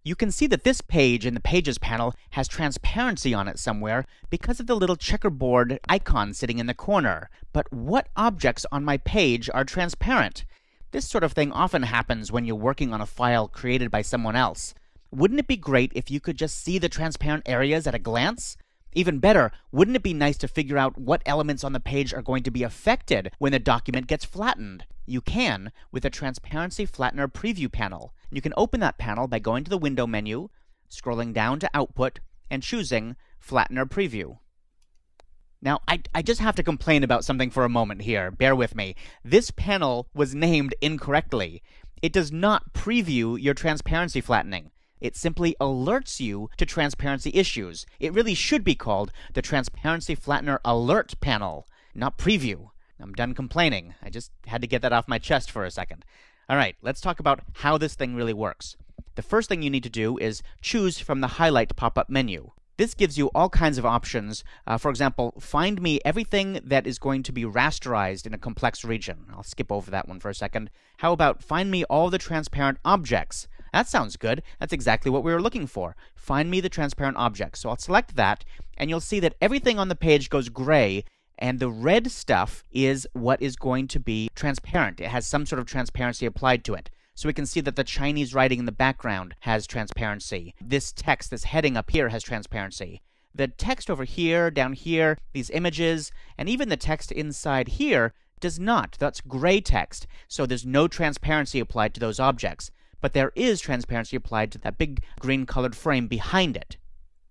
You can see that this page in the Pages panel has transparency on it somewhere because of the little checkerboard icon sitting in the corner. But what objects on my page are transparent? This sort of thing often happens when you're working on a file created by someone else. Wouldn't it be great if you could just see the transparent areas at a glance? Even better, wouldn't it be nice to figure out what elements on the page are going to be affected when the document gets flattened? You can with the Transparency Flattener Preview panel. You can open that panel by going to the Window menu, scrolling down to Output, and choosing Flattener Preview. Now, I just have to complain about something for a moment here. Bear with me. This panel was named incorrectly. It does not preview your transparency flattening. It simply alerts you to transparency issues. It really should be called the Transparency Flattener Alert panel, not Preview. I'm done complaining. I just had to get that off my chest for a second. All right, let's talk about how this thing really works. The first thing you need to do is choose from the Highlight pop-up menu. This gives you all kinds of options. For example, find me everything that is going to be rasterized in a complex region. I'll skip over that one for a second. How about find me all the transparent objects? That sounds good. That's exactly what we were looking for. Find me the transparent objects. So I'll select that, and you'll see that everything on the page goes gray, and the red stuff is what is going to be transparent. It has some sort of transparency applied to it. So we can see that the Chinese writing in the background has transparency. This text, this heading up here has transparency. The text over here, down here, these images, and even the text inside here does not. That's gray text. So there's no transparency applied to those objects. But there is transparency applied to that big green colored frame behind it.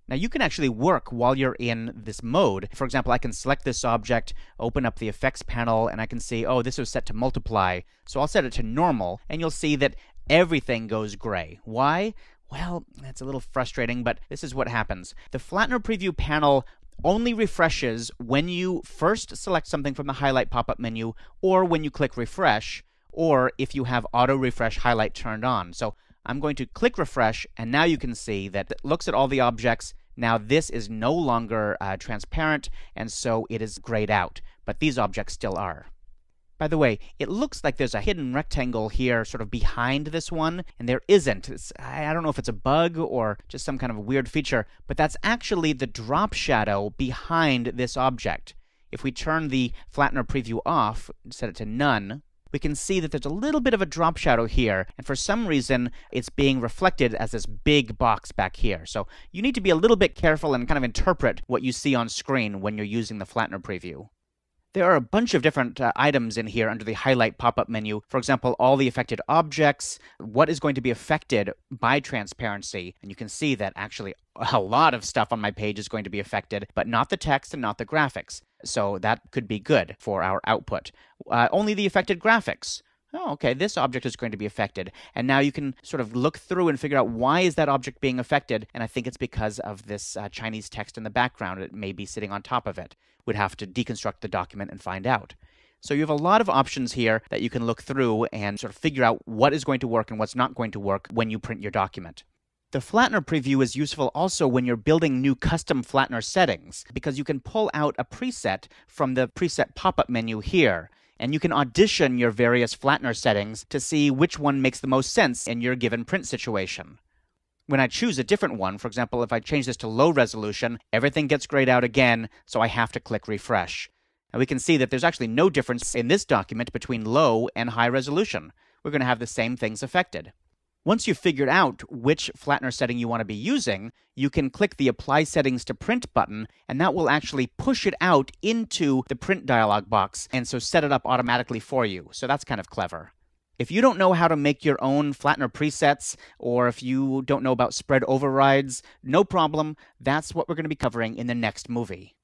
Now you can actually work while you're in this mode. For example, I can select this object, open up the effects panel, and I can see, oh, this was set to multiply. So I'll set it to normal, and you'll see that everything goes gray. Why? Well, that's a little frustrating, but this is what happens. The Flattener Preview panel only refreshes when you first select something from the Highlight pop-up menu, or when you click Refresh, or if you have Auto Refresh Highlight turned on. So I'm going to click Refresh, and now you can see that it looks at all the objects. Now this is no longer transparent, and so it is grayed out, but these objects still are. By the way, it looks like there's a hidden rectangle here sort of behind this one, and there isn't. I don't know if it's a bug or just some kind of weird feature, but that's actually the drop shadow behind this object. If we turn the Flattener Preview off, set it to none, we can see that there's a little bit of a drop shadow here, and for some reason it's being reflected as this big box back here. So you need to be a little bit careful and kind of interpret what you see on screen when you're using the Flattener Preview. There are a bunch of different items in here under the Highlight pop-up menu. For example, all the affected objects, what is going to be affected by transparency. And you can see that actually a lot of stuff on my page is going to be affected, but not the text and not the graphics. So that could be good for our output. Only the affected graphics. Oh, okay, this object is going to be affected. And now you can sort of look through and figure out why is that object being affected. And I think it's because of this Chinese text in the background. It may be sitting on top of it. We'd have to deconstruct the document and find out. So you have a lot of options here that you can look through and sort of figure out what is going to work and what's not going to work when you print your document. The Flattener Preview is useful also when you're building new custom Flattener settings, because you can pull out a preset from the preset pop-up menu here, and you can audition your various Flattener settings to see which one makes the most sense in your given print situation. When I choose a different one, for example, if I change this to low resolution, everything gets grayed out again, so I have to click Refresh. And we can see that there's actually no difference in this document between low and high resolution. We're going to have the same things affected. Once you've figured out which Flattener setting you want to be using, you can click the Apply Settings to Print button, and that will actually push it out into the print dialog box, and so set it up automatically for you. So that's kind of clever. If you don't know how to make your own Flattener presets, or if you don't know about spread overrides, no problem. That's what we're going to be covering in the next movie.